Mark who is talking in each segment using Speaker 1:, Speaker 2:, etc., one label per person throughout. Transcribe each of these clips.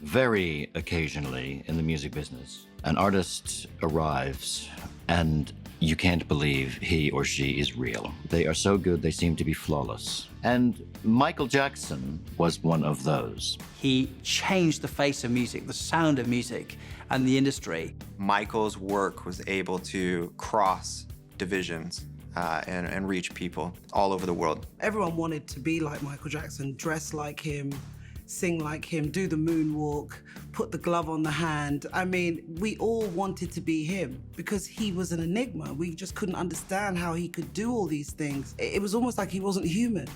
Speaker 1: Very occasionally in the music business, an artist arrives and you can't believe he or she is real. They are so good, they seem to be flawless. And Michael Jackson was one of those.
Speaker 2: He changed the face of music, the sound of music, and the industry.
Speaker 3: Michael's work was able to cross divisions and reach people all over the world.
Speaker 4: Everyone wanted to be like Michael Jackson, dress like him, sing like him, do the moonwalk, put the glove on the hand. I mean, we all wanted to be him because he was an enigma. We just couldn't understand how he could do all these things. It was almost like he wasn't human.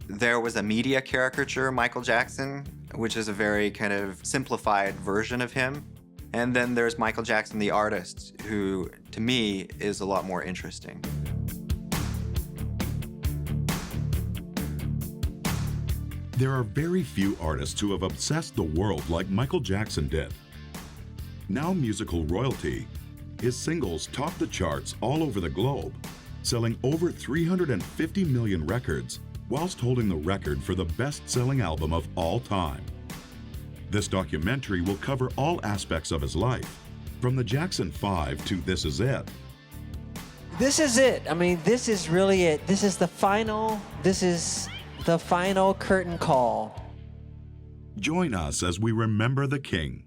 Speaker 3: There was a media caricature, Michael Jackson, which is a very kind of simplified version of him. And then there's Michael Jackson, the artist, who, to me, is a lot more interesting.
Speaker 5: There are very few artists who have obsessed the world like Michael Jackson did. Now musical royalty, his singles top the charts all over the globe, selling over 350 million records, whilst holding the record for the best-selling album of all time. This documentary will cover all aspects of his life, from the Jackson 5 to This Is It.
Speaker 6: This is it. I mean, this is really it. This is the final curtain call.
Speaker 5: Join us as we remember the King.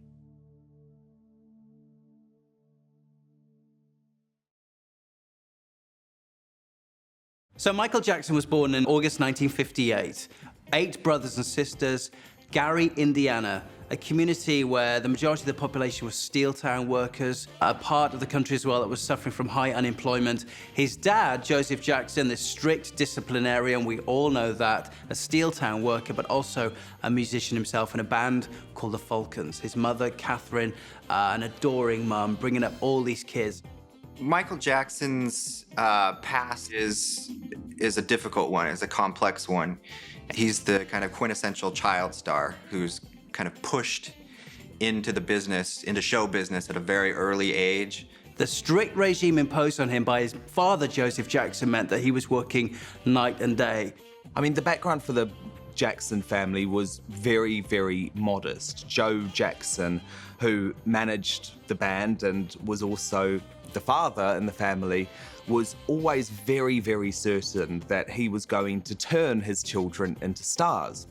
Speaker 2: So Michael Jackson was born in August 1958. 8 brothers and sisters, Gary, Indiana, a community where the majority of the population was steel town workers, a part of the country as well that was suffering from high unemployment. His dad, Joseph Jackson, the strict disciplinarian, we all know that, a steel town worker, but also a musician himself in a band called the Falcons. His mother, Catherine, an adoring mum, bringing up all these kids.
Speaker 3: Michael Jackson's past is a difficult one, it's a complex one. He's the kind of quintessential child star who's kind of pushed into the business, into show business at a very early age.
Speaker 2: The strict regime imposed on him by his father, Joseph Jackson, meant that he was working night and day.
Speaker 7: I mean, the background for the Jackson family was very, very modest. Joe Jackson, who managed the band and was also the father in the family, was always very, very certain that he was going to turn his children into stars.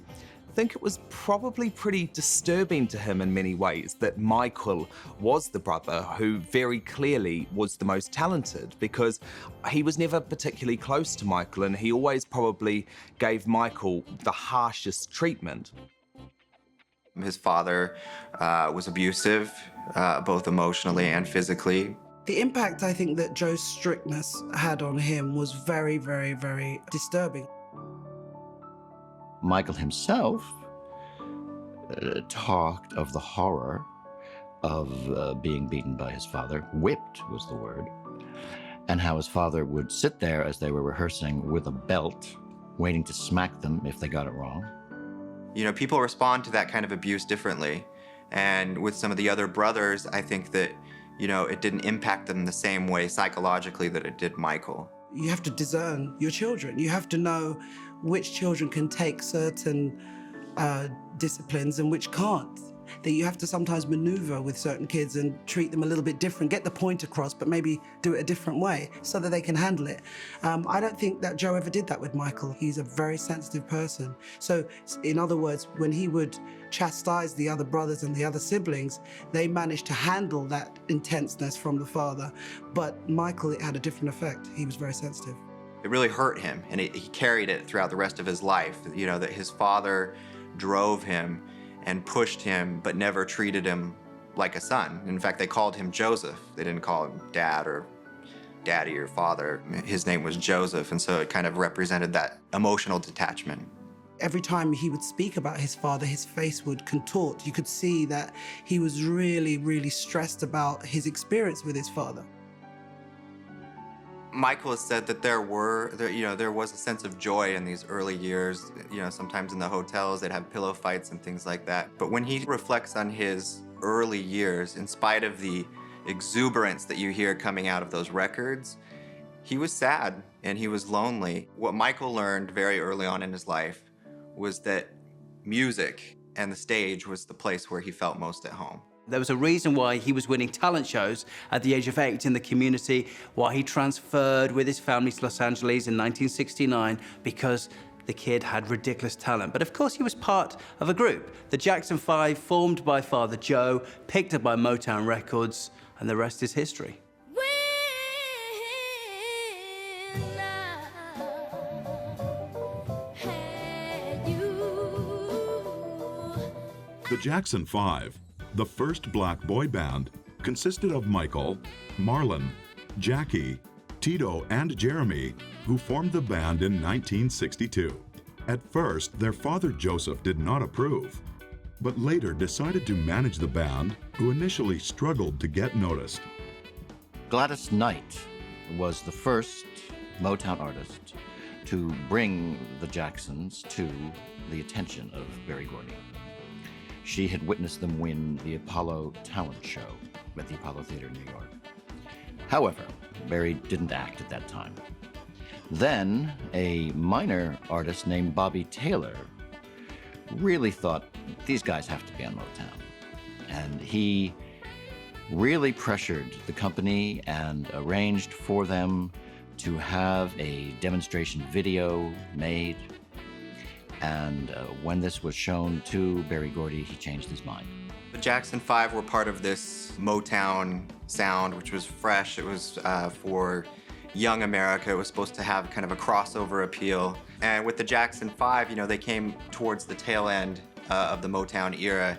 Speaker 7: I think it was probably pretty disturbing to him in many ways that Michael was the brother who very clearly was the most talented, because he was never particularly close to Michael and he always probably gave Michael the harshest treatment.
Speaker 3: His father was abusive, both emotionally and physically.
Speaker 4: The impact I think that Joe's strictness had on him was very, very, very disturbing.
Speaker 1: Michael himself talked of the horror of being beaten by his father, whipped was the word, and how his father would sit there as they were rehearsing with a belt, waiting to smack them if they got it wrong.
Speaker 3: You know, people respond to that kind of abuse differently. And with some of the other brothers, I think that, you know, it didn't impact them the same way psychologically that it did Michael.
Speaker 4: You have to discern your children. You have to know which children can take certain disciplines and which can't. That you have to sometimes maneuver with certain kids and treat them a little bit different, get the point across, but maybe do it a different way so that they can handle it. I don't think that Joe ever did that with Michael. He's a very sensitive person. So in other words, when he would chastise the other brothers and the other siblings, they managed to handle that intenseness from the father. But Michael, it had a different effect. He was very sensitive.
Speaker 3: It really hurt him, and he carried it throughout the rest of his life. You know, that his father drove him and pushed him, but never treated him like a son. In fact, they called him Joseph. They didn't call him Dad or Daddy or Father. His name was Joseph, and so it kind of represented that emotional detachment.
Speaker 4: Every time he would speak about his father, his face would contort. You could see that he was really, really stressed about his experience with his father.
Speaker 3: Michael has said that there was a sense of joy in these early years. You know, sometimes in the hotels they'd have pillow fights and things like that. But when he reflects on his early years, in spite of the exuberance that you hear coming out of those records, he was sad and he was lonely. What Michael learned very early on in his life was that music and the stage was the place where he felt most at home.
Speaker 2: There was a reason why he was winning talent shows at the age of 8 in the community, why he transferred with his family to Los Angeles in 1969, because the kid had ridiculous talent. But of course, he was part of a group, the Jackson 5, formed by Father Joe, picked up by Motown Records, and the rest is history.
Speaker 5: The Jackson 5, the first black boy band, consisted of Michael, Marlon, Jackie, Tito, and Jeremy, who formed the band in 1962. At first, their father Joseph did not approve, but later decided to manage the band, who initially struggled to get noticed.
Speaker 1: Gladys Knight was the first Motown artist to bring the Jacksons to the attention of Berry Gordy. She had witnessed them win the Apollo talent show at the Apollo Theater in New York. However, Berry didn't act at that time. Then, a minor artist named Bobby Taylor really thought, these guys have to be on Motown. And he really pressured the company and arranged for them to have a demonstration video made. And when this was shown to Berry Gordy, he changed his mind.
Speaker 3: The Jackson 5 were part of this Motown sound, which was fresh. It was for young America. It was supposed to have kind of a crossover appeal. And with the Jackson 5, you know, they came towards the tail end of the Motown era.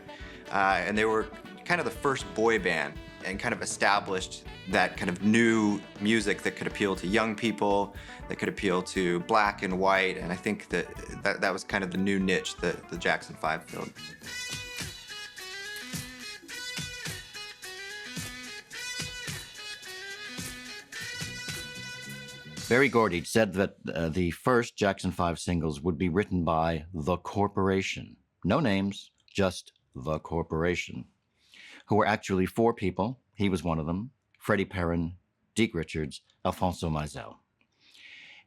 Speaker 3: And they were kind of the first boy band and kind of established that kind of new music that could appeal to young people, that could appeal to black and white. And I think that was kind of the new niche that the Jackson 5 filled.
Speaker 1: Berry Gordy said that the first Jackson 5 singles would be written by The Corporation. No names, just The Corporation, who were actually 4 people. He was one of them: Freddie Perrin, Deke Richards, Alfonso Mizell.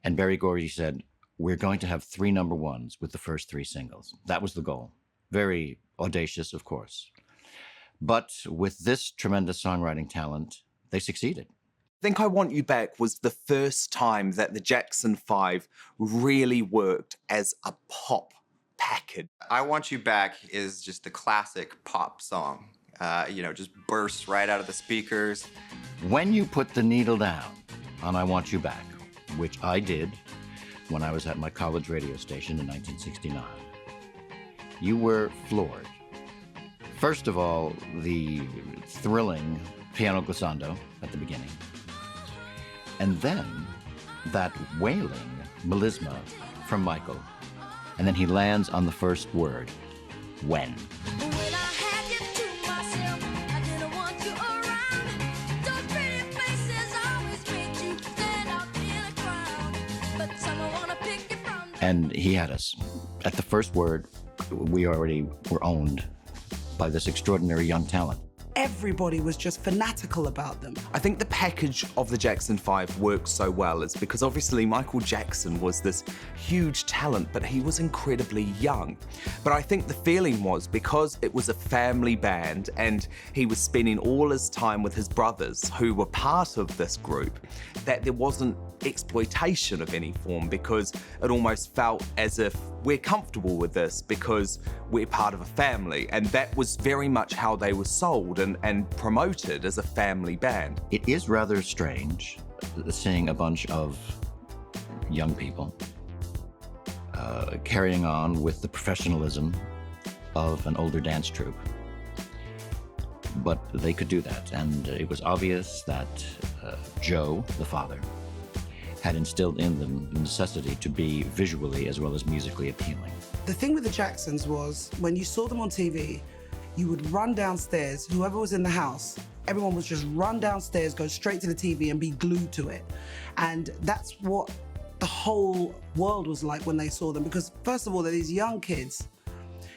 Speaker 1: And Berry Gordy said, we're going to have 3 number ones with the first 3 singles. That was the goal. Very audacious, of course. But with this tremendous songwriting talent, they succeeded.
Speaker 7: I Think I Want You Back was the first time that the Jackson 5 really worked as a pop package.
Speaker 3: I Want You Back is just a classic pop song. You know, just bursts right out of the speakers.
Speaker 1: When you put the needle down on I Want You Back, which I did when I was at my college radio station in 1969, you were floored. First of all, the thrilling piano glissando at the beginning, and then that wailing melisma from Michael, and then he lands on the first word, when. And he had us. At the first word, we already were owned by this extraordinary young talent.
Speaker 4: Everybody was just fanatical about them.
Speaker 7: I think the package of the Jackson 5 works so well is because obviously Michael Jackson was this huge talent, but he was incredibly young. But I think the feeling was because it was a family band and he was spending all his time with his brothers who were part of this group, that there wasn't exploitation of any form, because it almost felt as if we're comfortable with this because we're part of a family. And that was very much how they were sold and promoted as a family band.
Speaker 1: It is rather strange seeing a bunch of young people carrying on with the professionalism of an older dance troupe. But they could do that, and it was obvious that Joe, the father, had instilled in them the necessity to be visually as well as musically appealing.
Speaker 4: The thing with the Jacksons was, when you saw them on TV, you would run downstairs, whoever was in the house, everyone would just run downstairs, go straight to the TV and be glued to it. And that's what the whole world was like when they saw them, because first of all, they're these young kids.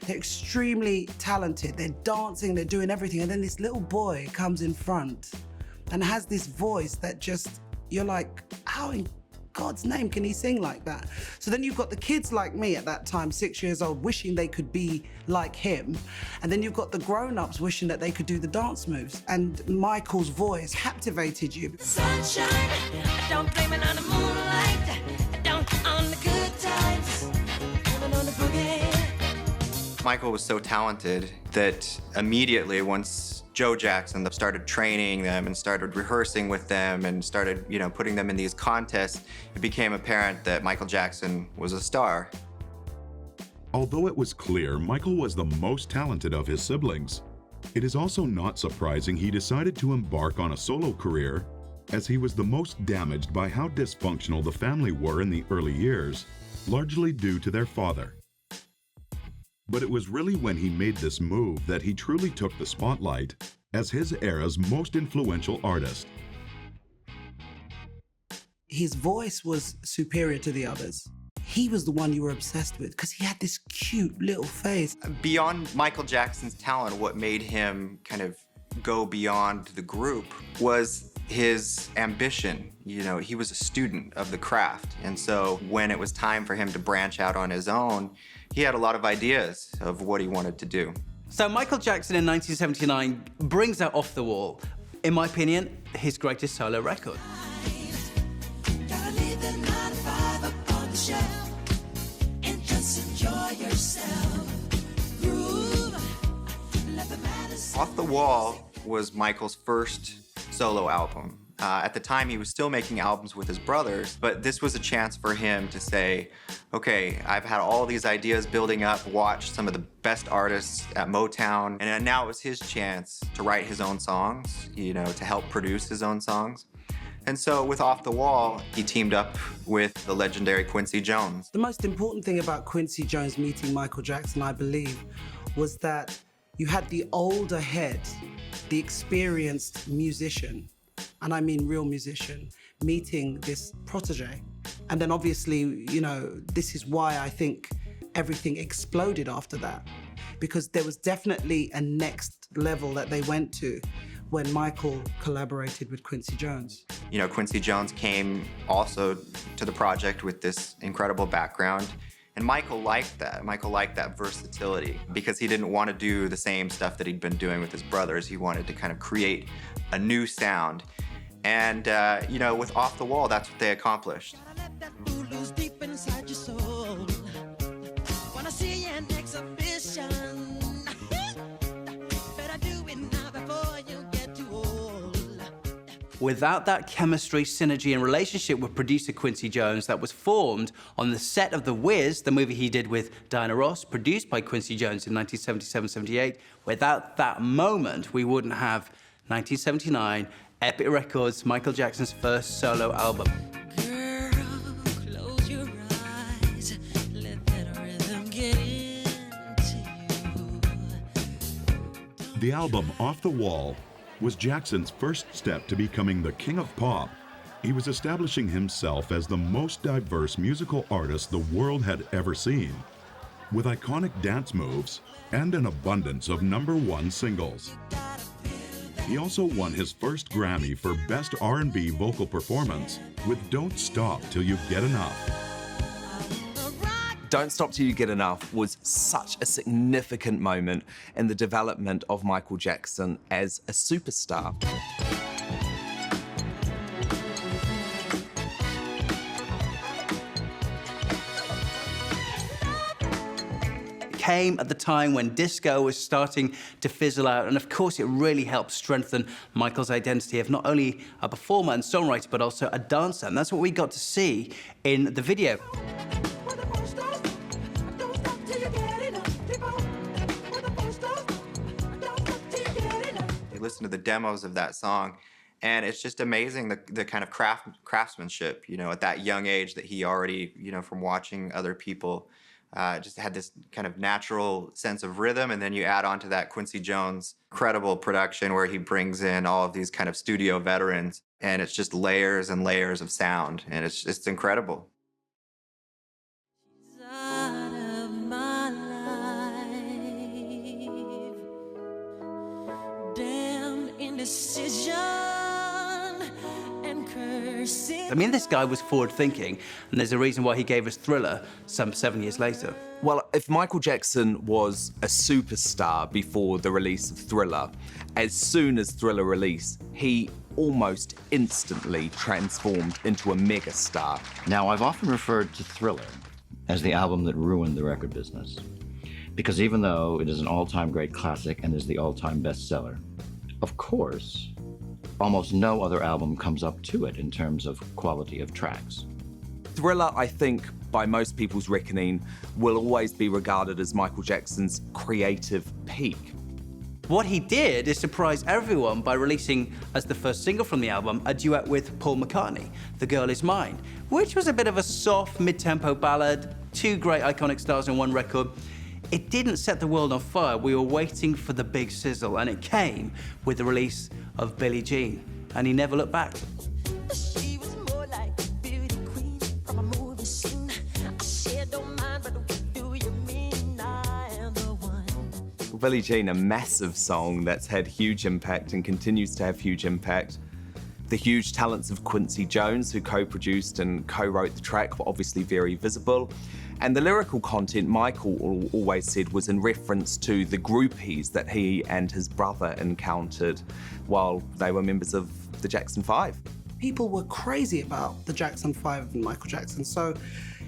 Speaker 4: They're extremely talented. They're dancing, they're doing everything. And then this little boy comes in front and has this voice that just, you're like, how God's name can he sing like that? So then you've got the kids like me at that time, 6 years old, wishing they could be like him. And then you've got the grown-ups wishing that they could do the dance moves. And Michael's voice captivated you.
Speaker 8: Sunshine, I don't blame it on the moonlight. I don't on the good times. Blame it on the boogie.
Speaker 3: Michael was so talented that immediately, once Joe Jackson started training them and started rehearsing with them and started, putting them in these contests, it became apparent that Michael Jackson was a star.
Speaker 5: Although it was clear Michael was the most talented of his siblings, it is also not surprising he decided to embark on a solo career, as he was the most damaged by how dysfunctional the family were in the early years, largely due to their father. But it was really when he made this move that he truly took the spotlight as his era's most influential artist.
Speaker 4: His voice was superior to the others. He was the one you were obsessed with because he had this cute little face.
Speaker 3: Beyond Michael Jackson's talent, what made him kind of go beyond the group was his ambition. He was a student of the craft. And so when it was time for him to branch out on his own, he had a lot of ideas of what he wanted to do.
Speaker 2: So Michael Jackson in 1979 brings out Off the Wall, in my opinion, his greatest solo record.
Speaker 8: Gotta leave the 9 to 5 up on the shelf and just enjoy yourself. Groove, let the madness.
Speaker 3: Off the Wall was Michael's first solo album. At the time, he was still making albums with his brothers, but this was a chance for him to say, okay, I've had all these ideas building up, watched some of the best artists at Motown, and now it was his chance to write his own songs, to help produce his own songs. And so with Off the Wall, he teamed up with the legendary Quincy Jones.
Speaker 4: The most important thing about Quincy Jones meeting Michael Jackson, I believe, was that you had the older head, the experienced musician, and I mean real musician, meeting this protege. And then obviously, this is why I think everything exploded after that, because there was definitely a next level that they went to when Michael collaborated with Quincy Jones.
Speaker 3: Quincy Jones came also to the project with this incredible background, and Michael liked that. Michael liked that versatility because he didn't want to do the same stuff that he'd been doing with his brothers. He wanted to kind of create a new sound. And, with Off the Wall, that's what they accomplished.
Speaker 8: Let that fool loose deep inside your soul. Wanna see you in exhibition. Better do it now before you get too old.
Speaker 2: Without that chemistry, synergy, and relationship with producer Quincy Jones that was formed on the set of The Wiz, the movie he did with Diana Ross, produced by Quincy Jones in 1977-78, without that moment, we wouldn't have 1979, Epic Records, Michael Jackson's first solo album.
Speaker 8: Girl, close your eyes. Let that rhythm get into you.
Speaker 5: The album Off the Wall was Jackson's first step to becoming the king of pop. He was establishing himself as the most diverse musical artist the world had ever seen, with iconic dance moves and an abundance of #1 singles. He also won his first Grammy for Best R&B Vocal Performance with Don't Stop Till You Get Enough.
Speaker 7: Don't Stop Till You Get Enough was such a significant moment in the development of Michael Jackson as a superstar.
Speaker 2: Came at the time when disco was starting to fizzle out, and of course it really helped strengthen Michael's identity of not only a performer and songwriter, but also a dancer, and that's what we got to see in the video.
Speaker 3: You listen to the demos of that song, and it's just amazing the kind of craftsmanship, at that young age that he already, from watching other people, just had this kind of natural sense of rhythm. And then you add on to that Quincy Jones' incredible production where he brings in all of these kind of studio veterans, and it's just layers and layers of sound, and it's incredible.
Speaker 8: Out of my life. Damn indecision and curse. since.
Speaker 2: I mean, this guy was forward-thinking, and there's a reason why he gave us Thriller some 7 years later.
Speaker 7: Well, if Michael Jackson was a superstar before the release of Thriller, as soon as Thriller released, he almost instantly transformed into a megastar.
Speaker 1: Now, I've often referred to Thriller as the album that ruined the record business, because even though it is an all-time great classic and is the all-time bestseller, of course, almost no other album comes up to it in terms of quality of tracks.
Speaker 7: Thriller, I think, by most people's reckoning, will always be regarded as Michael Jackson's creative peak.
Speaker 2: What he did is surprise everyone by releasing, as the first single from the album, a duet with Paul McCartney, The Girl Is Mine, which was a bit of a soft, mid-tempo ballad, two great iconic stars on one record. It didn't set the world on fire. We were waiting for the big sizzle, and it came with the release of Billie Jean, and he never looked back.
Speaker 8: She was more like a beauty queen from a movie scene. I said, don't mind, but what do you mean I am the one?
Speaker 7: Billie Jean, a massive song that's had huge impact and continues to have huge impact. The huge talents of Quincy Jones, who co-produced and co-wrote the track, were obviously very visible. And the lyrical content, Michael always said, was in reference to the groupies that he and his brother encountered while they were members of the Jackson 5.
Speaker 4: People were crazy about the Jackson 5 and Michael Jackson, so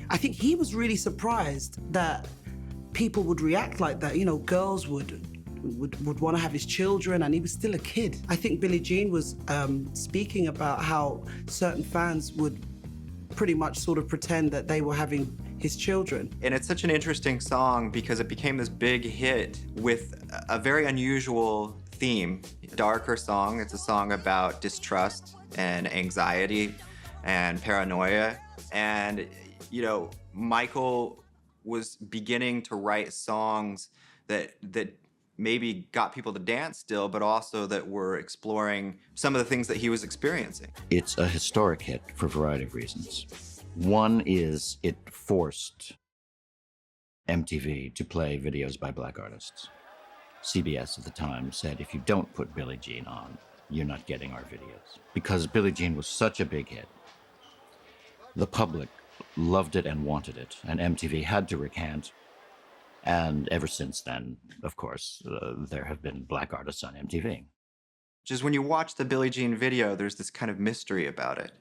Speaker 4: I think he was really surprised that people would react like that. You know, girls would want to have his children, and he was still a kid. I think Billie Jean was speaking about how certain fans would pretty much sort of pretend that they were having his children.
Speaker 3: And it's such an interesting song because it became this big hit with a very unusual theme. Darker song. It's a song about distrust and anxiety and paranoia. And, you know, Michael was beginning to write songs that maybe got people to dance still, but also that were exploring some of the things that he was experiencing.
Speaker 1: It's a historic hit for a variety of reasons. One is it forced MTV to play videos by black artists. CBS at the time said, if you don't put Billie Jean on, you're not getting our videos. Because Billie Jean was such a big hit, the public loved it and wanted it, and MTV had to recant. And ever since then, of course, there have been black artists on MTV.
Speaker 3: Just when you watch the Billie Jean video, there's this kind of mystery about it.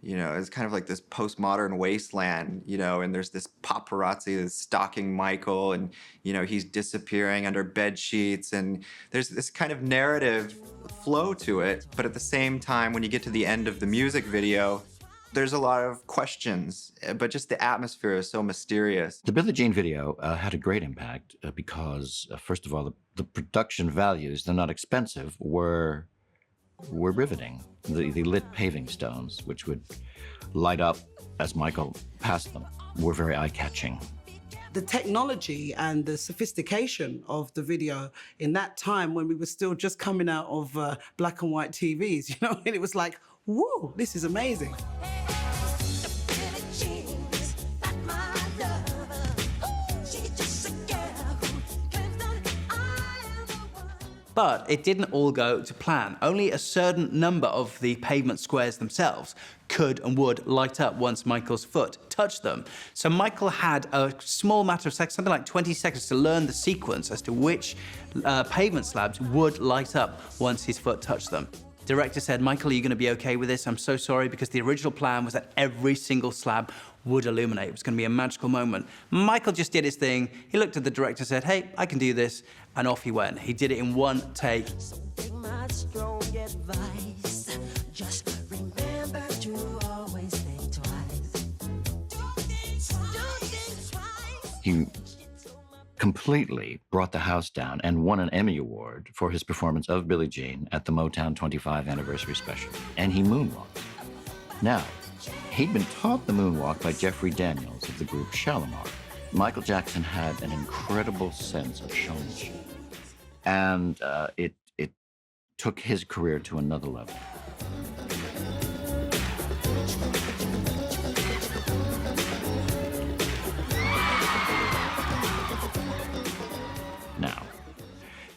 Speaker 3: You know, it's kind of like this postmodern wasteland, you know, and there's this paparazzi that's stalking Michael, and, you know, he's disappearing under bed sheets, and there's this kind of narrative flow to it. But at the same time, when you get to the end of the music video, there's a lot of questions, but just the atmosphere is so mysterious.
Speaker 1: The Billie Jean video had a great impact because, first of all, the production values, they're not expensive, were riveting. The lit paving stones, which would light up as Michael passed them, were very eye-catching.
Speaker 4: The technology and the sophistication of the video in that time when we were still just coming out of black and white TVs, you know, and it was like, whoa, this is amazing.
Speaker 2: But it didn't all go to plan. Only a certain number of the pavement squares themselves could and would light up once Michael's foot touched them. So Michael had a small matter of seconds, something like 20 seconds, to learn the sequence as to which pavement slabs would light up once his foot touched them. Director said, Michael, are you going to be okay with this? I'm so sorry, because the original plan was that every single slab would illuminate. It was going to be a magical moment. Michael just did his thing. He looked at the director, said, hey, I can do this, and off he went. He did it in one take.
Speaker 8: So take my strong advice. Just remember to always think twice. Don't think twice.
Speaker 1: He completely brought the house down and won an Emmy Award for his performance of Billie Jean at the Motown 25 anniversary special. And he moonwalked. Now, he'd been taught the moonwalk by Jeffrey Daniels of the group Shalimar. Michael Jackson had an incredible sense of showmanship. And it took his career to another level. Now,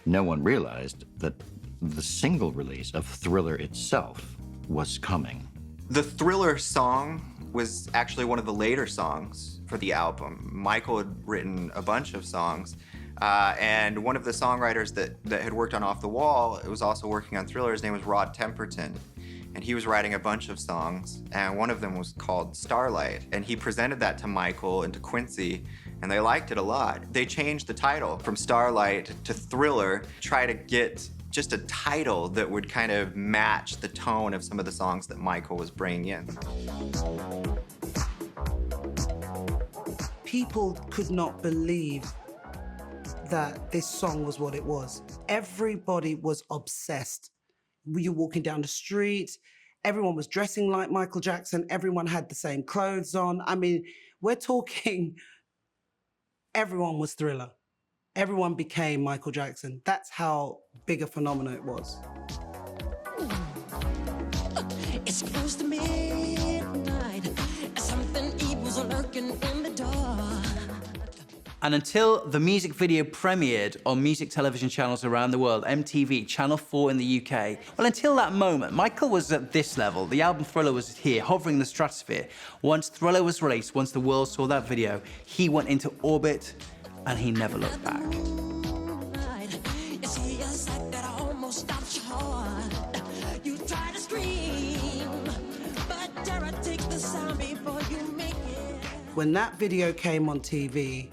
Speaker 1: no one realized that the single release of Thriller itself was coming
Speaker 3: The Thriller song was actually one of the later songs for the album. Michael had written a bunch of songs, and one of the songwriters that had worked on Off the Wall, it was also working on Thriller, his name was Rod Temperton. And he was writing a bunch of songs, and one of them was called Starlight. And he presented that to Michael and to Quincy, and they liked it a lot. They changed the title from Starlight to Thriller, try to get just a title that would kind of match the tone of some of the songs that Michael was bringing in.
Speaker 4: People could not believe that this song was what it was. Everybody was obsessed. You walking down the street, everyone was dressing like Michael Jackson, everyone had the same clothes on. I mean, we're talking, everyone was Thriller. Everyone became Michael Jackson. That's how big a phenomenon it was.
Speaker 8: It's close to midnight. Something evil's lurking in the dark.
Speaker 2: And until the music video premiered on music television channels around the world, MTV, Channel 4 in the UK, well, until that moment, Michael was at this level. The album Thriller was here, hovering in the stratosphere. Once Thriller was released, once the world saw that video, he went into orbit and he never looked back.
Speaker 8: You see a sight that almost stops your heart. You try to scream, but terror takes the sound before you make it.
Speaker 4: When that video came on TV,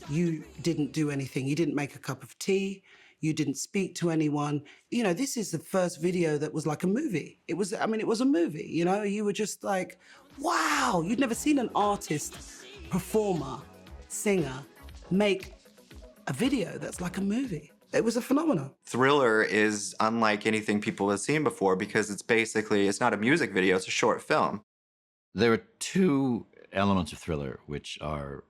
Speaker 4: you didn't do anything. You didn't make a cup of tea. You didn't speak to anyone. You know, this is the first video that was like a movie. It was, I mean, it was a movie, you know? You were just like, wow. You'd never seen an artist, performer, singer, make a video that's like a movie. It was a phenomenon.
Speaker 3: Thriller is unlike anything people have seen before because it's not a music video, it's a short film.
Speaker 1: There are two elements of Thriller which are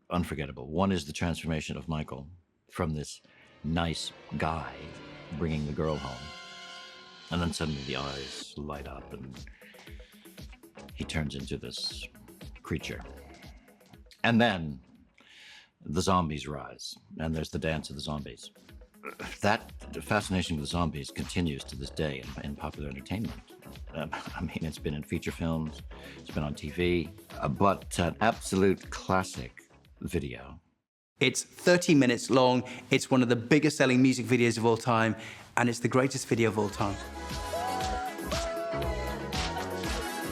Speaker 1: unforgettable. One is the transformation of Michael from this nice guy bringing the girl home, and then suddenly the eyes light up and he turns into this creature. And then the zombies rise, and there's the dance of the zombies. That fascination with the zombies continues to this day in popular entertainment. I mean, it's been in feature films, it's been on TV, but an absolute classic video.
Speaker 2: It's 30 minutes long, it's one of the biggest selling music videos of all time, and it's the greatest video of all time.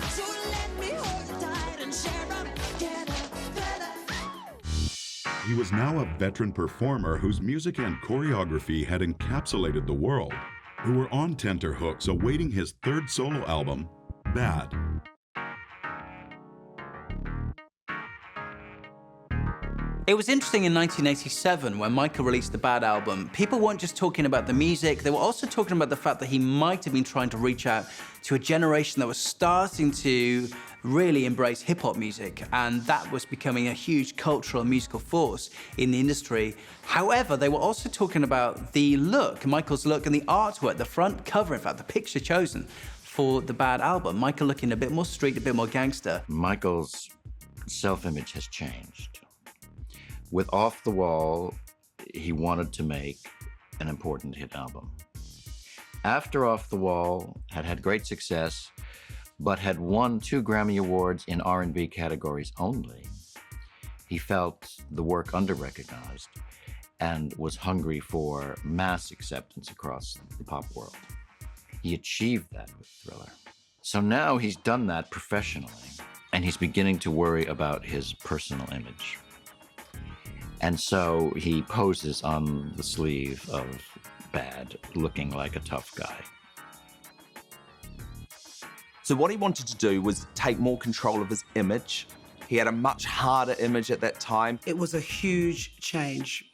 Speaker 8: So let me hold you tight and share up together.
Speaker 5: He was now a veteran performer whose music and choreography had encapsulated the world, who were on tenterhooks awaiting his third solo album, Bad.
Speaker 2: It was interesting in 1987 when Michael released the Bad album. People weren't just talking about the music, they were also talking about the fact that he might have been trying to reach out to a generation that was starting to really embrace hip-hop music, and that was becoming a huge cultural and musical force in the industry. However, they were also talking about the look, Michael's look, and the artwork, the front cover, in fact, the picture chosen for the Bad album. Michael looking a bit more street, a bit more gangster.
Speaker 1: Michael's self-image has changed. With Off the Wall, he wanted to make an important hit album. After Off the Wall had had great success, but had won 2 Grammy Awards in R&B categories only, he felt the work under-recognized and was hungry for mass acceptance across the pop world. He achieved that with Thriller. So now he's done that professionally, and he's beginning to worry about his personal image. And so he poses on the sleeve of Bad, looking like a tough guy.
Speaker 7: So what he wanted to do was take more control of his image. He had a much harder image at that time.
Speaker 4: It was a huge change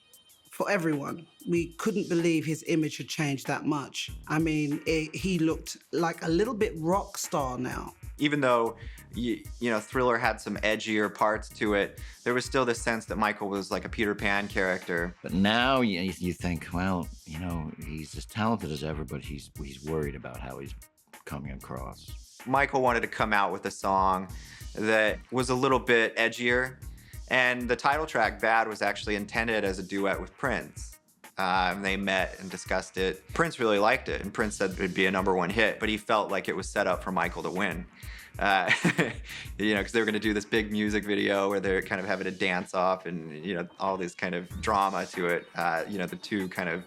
Speaker 4: for everyone. We couldn't believe his image had changed that much. I mean, he looked like a little bit rock star now.
Speaker 3: Even though, you know, Thriller had some edgier parts to it, there was still this sense that Michael was like a Peter Pan character.
Speaker 1: But now you think, well, you know, he's as talented as ever, but he's worried about how he's coming across.
Speaker 3: Michael wanted to come out with a song that was a little bit edgier, and the title track, Bad, was actually intended as a duet with Prince. They met and discussed it. Prince really liked it, and Prince said it would be a #1 hit, but he felt like it was set up for Michael to win. You know, because they were going to do this big music video where they're kind of having a dance off and, you know, all this kind of drama to it. You know, the two kind of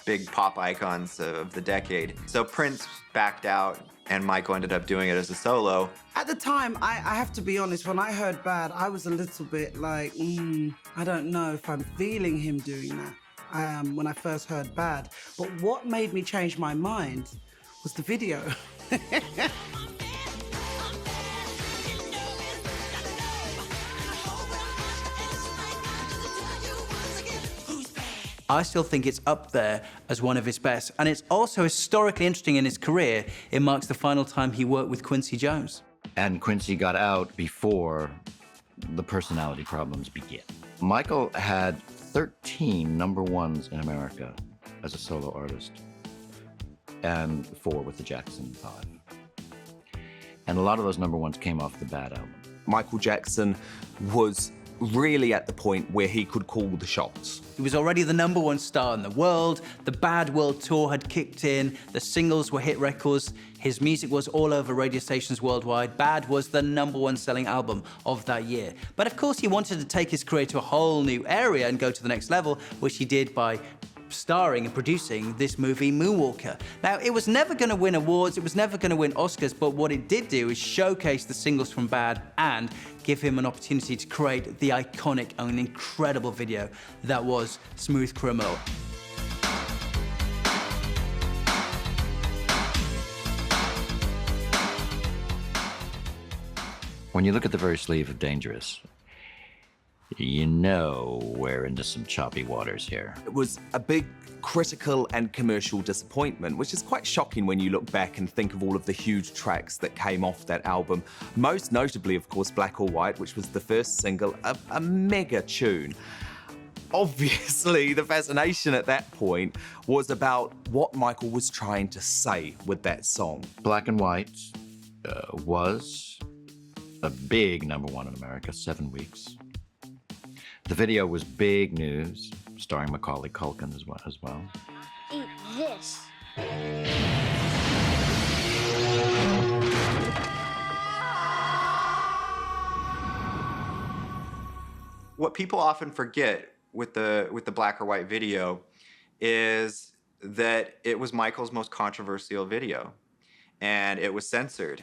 Speaker 3: big pop icons of the decade. So Prince backed out, and Michael ended up doing it as a solo.
Speaker 4: At the time, I have to be honest, when I heard Bad, I was a little bit like, I don't know if I'm feeling him doing that when I first heard Bad. But what made me change my mind was the video.
Speaker 2: I still think it's up there as one of his best. And it's also historically interesting in his career. It marks the final time he worked with Quincy Jones.
Speaker 1: And Quincy got out before the personality problems began. Michael had 13 #1s in America as a solo artist, and 4 with the Jackson 5. And a lot of those #1s came off the Bad album.
Speaker 7: Michael Jackson was really at the point where he could call the shots.
Speaker 2: He was already the #1 star in the world. The Bad World Tour had kicked in. The singles were hit records. His music was all over radio stations worldwide. Bad was the #1 selling album of that year. But of course, he wanted to take his career to a whole new area and go to the next level, which he did by starring and producing this movie, Moonwalker. Now, it was never going to win awards, it was never going to win Oscars, but what it did do is showcase the singles from Bad and give him an opportunity to create the iconic and incredible video that was Smooth Criminal.
Speaker 1: When you look at the very sleeve of Dangerous, you know we're into some choppy waters here.
Speaker 7: It was a big critical and commercial disappointment, which is quite shocking when you look back and think of all of the huge tracks that came off that album. Most notably, of course, Black or White, which was the first single, a mega tune. Obviously, the fascination at that point was about what Michael was trying to say with that song.
Speaker 1: Black and White was a big #1 in America, 7 weeks. The video was big news, starring Macaulay Culkin as well.
Speaker 9: Eat this.
Speaker 3: What people often forget with the Black or White video is that it was Michael's most controversial video, and it was censored.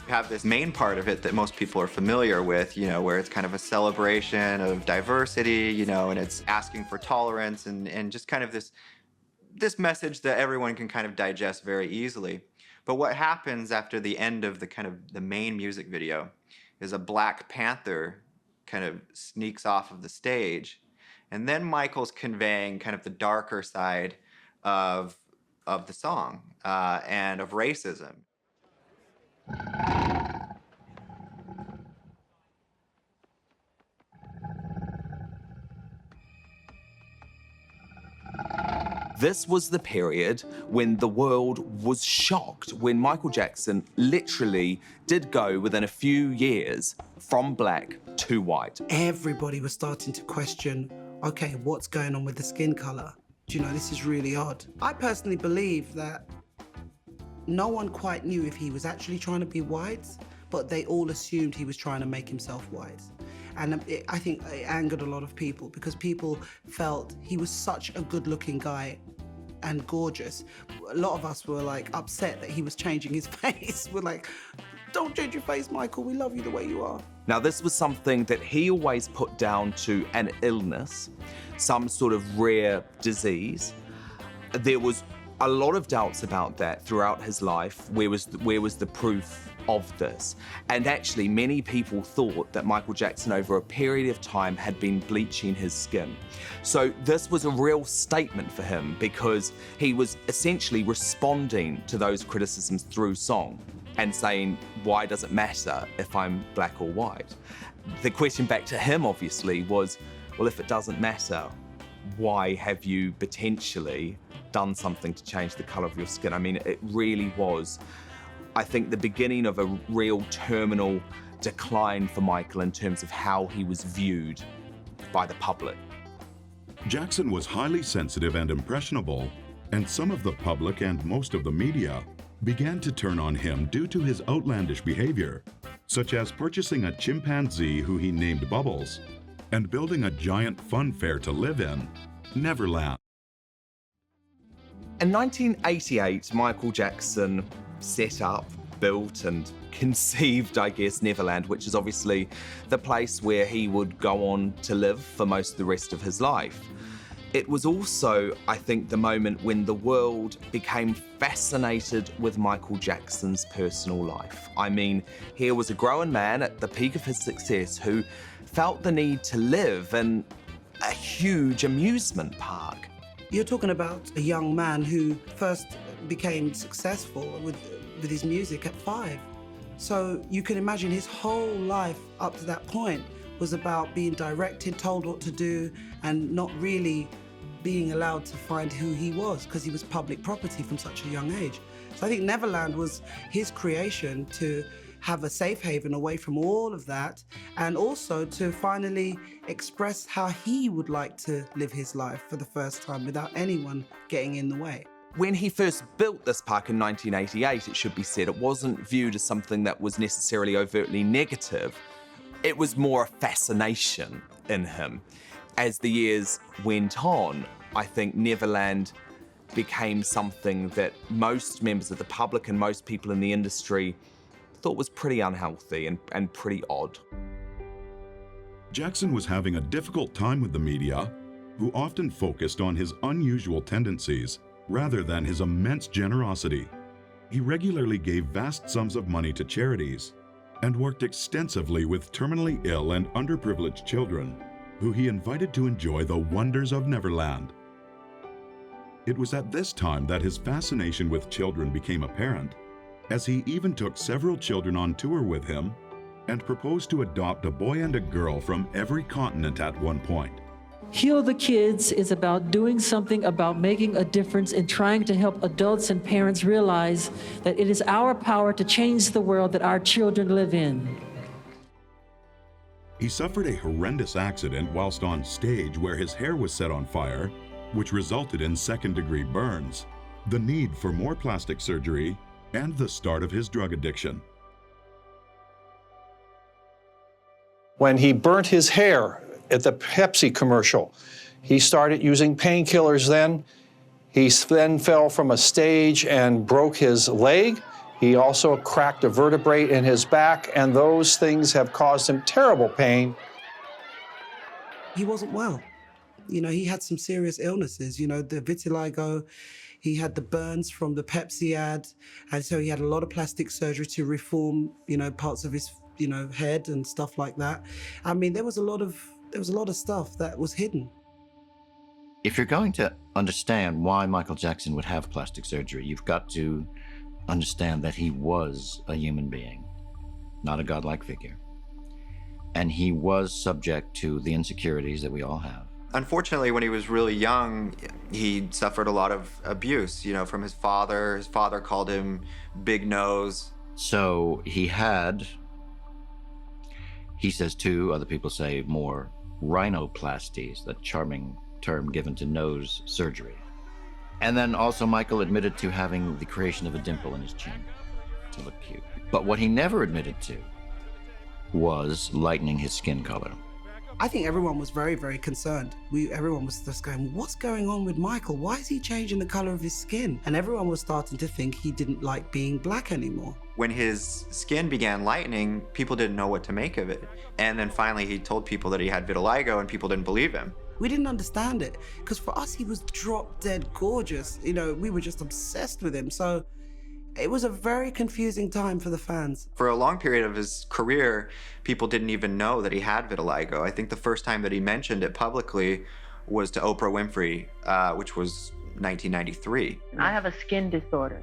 Speaker 3: You have this main part of it that most people are familiar with, you know, where it's kind of a celebration of diversity, you know, and it's asking for tolerance and just kind of this message that everyone can kind of digest very easily. But what happens after the end of the main music video is a Black Panther kind of sneaks off of the stage, and then Michael's conveying kind of the darker side of the song and of racism.
Speaker 7: This was the period when the world was shocked, when Michael Jackson literally did go within a few years from black to white.
Speaker 4: Everybody was starting to question, okay, what's going on with the skin color? Do you know, this is really odd. I personally believe that no one quite knew if he was actually trying to be white, but they all assumed he was trying to make himself white. And I think it angered a lot of people because people felt he was such a good-looking guy and gorgeous. A lot of us were like upset that he was changing his face. We're like, don't change your face, Michael. We love you the way you are.
Speaker 7: Now, this was something that he always put down to an illness, some sort of rare disease. There was a lot of doubts about that throughout his life. Where was the proof of this? And actually, many people thought that Michael Jackson, over a period of time, had been bleaching his skin. So this was a real statement for him because he was essentially responding to those criticisms through song and saying, why does it matter if I'm black or white? The question back to him, obviously, was, well, if it doesn't matter, why have you potentially done something to change the color of your skin? I mean, it really was, I think, the beginning of a real terminal decline for Michael in terms of how he was viewed by the public.
Speaker 5: Jackson was highly sensitive and impressionable, and some of the public and most of the media began to turn on him due to his outlandish behavior, such as purchasing a chimpanzee who he named Bubbles and building a giant fun fair to live in, Neverland.
Speaker 7: In 1988, Michael Jackson set up, built and conceived, I guess, Neverland, which is obviously the place where he would go on to live for most of the rest of his life. It was also, I think, the moment when the world became fascinated with Michael Jackson's personal life. I mean, here was a grown man at the peak of his success who felt the need to live in a huge amusement park.
Speaker 4: You're talking about a young man who first became successful with his music at 5. So you can imagine his whole life up to that point was about being directed, told what to do, and not really being allowed to find who he was because he was public property from such a young age. So I think Neverland was his creation to have a safe haven away from all of that, and also to finally express how he would like to live his life for the first time without anyone getting in the way.
Speaker 7: When he first built this park in 1988, it should be said, it wasn't viewed as something that was necessarily overtly negative. It was more a fascination in him. As the years went on, I think Neverland became something that most members of the public and most people in the industry thought was pretty unhealthy and pretty odd.
Speaker 5: Jackson was having a difficult time with the media, who often focused on his unusual tendencies rather than his immense generosity. He regularly gave vast sums of money to charities and worked extensively with terminally ill and underprivileged children, who he invited to enjoy the wonders of Neverland. It was at this time that his fascination with children became apparent, as he even took several children on tour with him and proposed to adopt a boy and a girl from every continent at one point.
Speaker 6: Heal the Kids is about doing something about making a difference and trying to help adults and parents realize that it is our power to change the world that our children live in.
Speaker 5: He suffered a horrendous accident whilst on stage where his hair was set on fire, which resulted in second-degree burns, the need for more plastic surgery, and the start of his drug addiction.
Speaker 10: When he burnt his hair at the Pepsi commercial, he started using painkillers then. He then fell from a stage and broke his leg. He also cracked a vertebrae in his back, and those things have caused him terrible pain.
Speaker 4: He wasn't well. You know, he had some serious illnesses, you know, the vitiligo, he had the burns from the Pepsi ad, and so he had a lot of plastic surgery to reform, you know, parts of his, you know, head and stuff like that. I mean, there was a lot of stuff that was hidden.
Speaker 1: If you're going to understand why Michael Jackson would have plastic surgery, you've got to understand that he was a human being, not a godlike figure. And he was subject to the insecurities that we all have.
Speaker 3: Unfortunately, when he was really young, he suffered a lot of abuse, you know, from his father. His father called him Big Nose.
Speaker 1: So he had, he says two, other people say more, rhinoplasties, that charming term given to nose surgery. And then also Michael admitted to having the creation of a dimple in his chin to look cute. But what he never admitted to was lightening his skin color.
Speaker 4: I think everyone was very, very concerned. Everyone was just going, what's going on with Michael? Why is he changing the color of his skin? And everyone was starting to think he didn't like being black anymore.
Speaker 3: When his skin began lightening, people didn't know what to make of it. And then finally he told people that he had vitiligo and people didn't believe him.
Speaker 4: We didn't understand it, because for us, he was drop dead gorgeous. You know, we were just obsessed with him. So it was a very confusing time for the fans.
Speaker 3: For a long period of his career, people didn't even know that he had vitiligo. I think the first time that he mentioned it publicly was to Oprah Winfrey, which was 1993.
Speaker 11: I have a skin disorder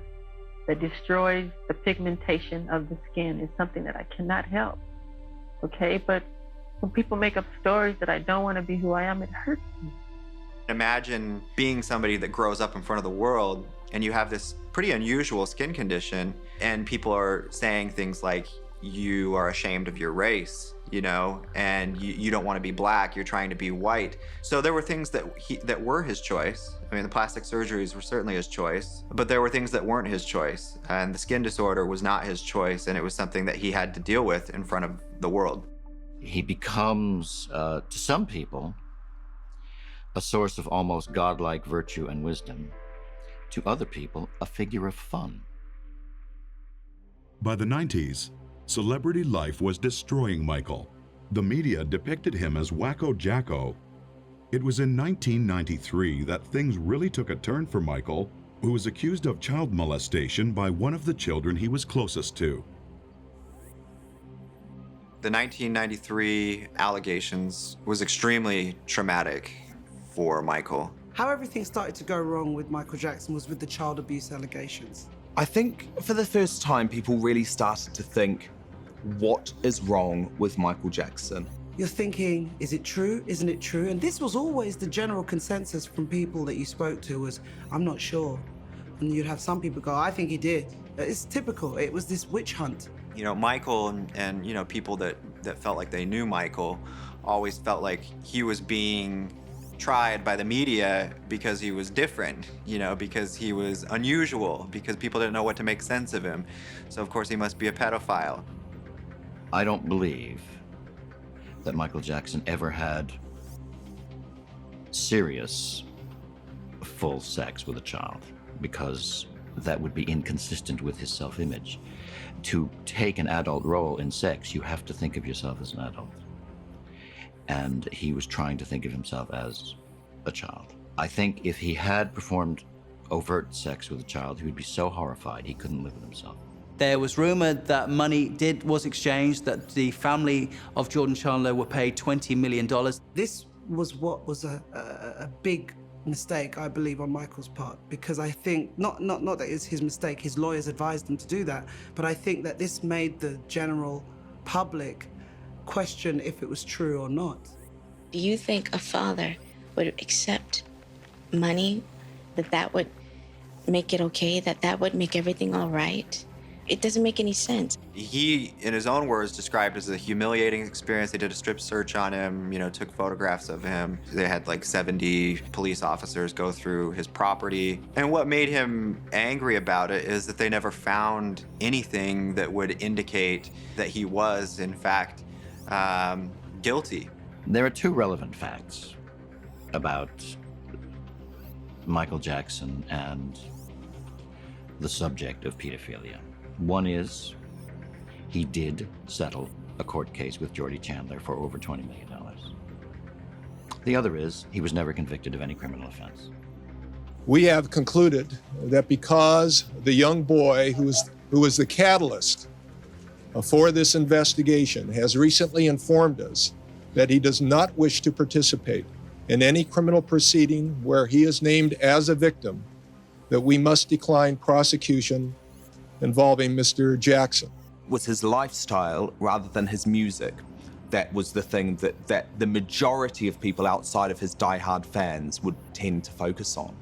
Speaker 11: that destroys the pigmentation of the skin. It's something that I cannot help, okay? But when people make up stories that I don't want to be who I am, it hurts me.
Speaker 3: Imagine being somebody that grows up in front of the world and you have this pretty unusual skin condition and people are saying things like, you are ashamed of your race, you know, and you don't want to be black, you're trying to be white. So there were things that were his choice. I mean, the plastic surgeries were certainly his choice, but there were things that weren't his choice. And the skin disorder was not his choice, and it was something that he had to deal with in front of the world.
Speaker 1: He becomes, to some people, a source of almost godlike virtue and wisdom. To other people, a figure of fun.
Speaker 5: By the 90s, celebrity life was destroying Michael. The media depicted him as Wacko Jacko. It was in 1993 that things really took a turn for Michael, who was accused of child molestation by one of the children he was closest to.
Speaker 3: The 1993 allegations was extremely traumatic for Michael.
Speaker 4: How everything started to go wrong with Michael Jackson was with the child abuse allegations.
Speaker 7: I think for the first time, people really started to think, what is wrong with Michael Jackson?
Speaker 4: You're thinking, is it true? Isn't it true? And this was always the general consensus from people that you spoke to was, I'm not sure. And you'd have some people go, I think he did. It's typical. It was this witch hunt.
Speaker 3: You know, Michael and you know, people that felt like they knew Michael always felt like he was being tried by the media because he was different, you know, because he was unusual, because people didn't know what to make sense of him. So of course he must be a pedophile.
Speaker 1: I don't believe that Michael Jackson ever had serious, full sex with a child, because that would be inconsistent with his self-image. To take an adult role in sex, you have to think of yourself as an adult. And he was trying to think of himself as a child. I think if he had performed overt sex with a child, he would be so horrified he couldn't live with himself.
Speaker 2: There was rumored that money was exchanged, that the family of Jordan Chandler were paid $20 million.
Speaker 4: This was what was a big mistake, I believe, on Michael's part, because I think, not that it's his mistake, his lawyers advised him to do that, but I think that this made the general public question if it was true or not.
Speaker 12: Do you think a father would accept money, that would make it okay, that would make everything all right? It doesn't make any sense.
Speaker 3: He, in his own words, described it as a humiliating experience. They did a strip search on him, you know, took photographs of him. They had like 70 police officers go through his property. And what made him angry about it is that they never found anything that would indicate that he was, in fact, guilty.
Speaker 1: There are two relevant facts about Michael Jackson and the subject of pedophilia. One is he did settle a court case with Jordy Chandler for over $20 million. The other is he was never convicted of any criminal offense.
Speaker 10: We have concluded that because the young boy who was the catalyst for this investigation has recently informed us that he does not wish to participate in any criminal proceeding where he is named as a victim, that we must decline prosecution involving Mr. Jackson.
Speaker 7: It was his lifestyle rather than his music. That was the thing that the majority of people outside of his diehard fans would tend to focus on.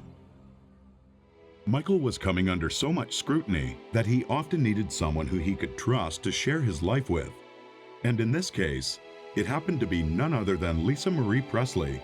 Speaker 5: Michael was coming under so much scrutiny that he often needed someone who he could trust to share his life with. And in this case, it happened to be none other than Lisa Marie Presley,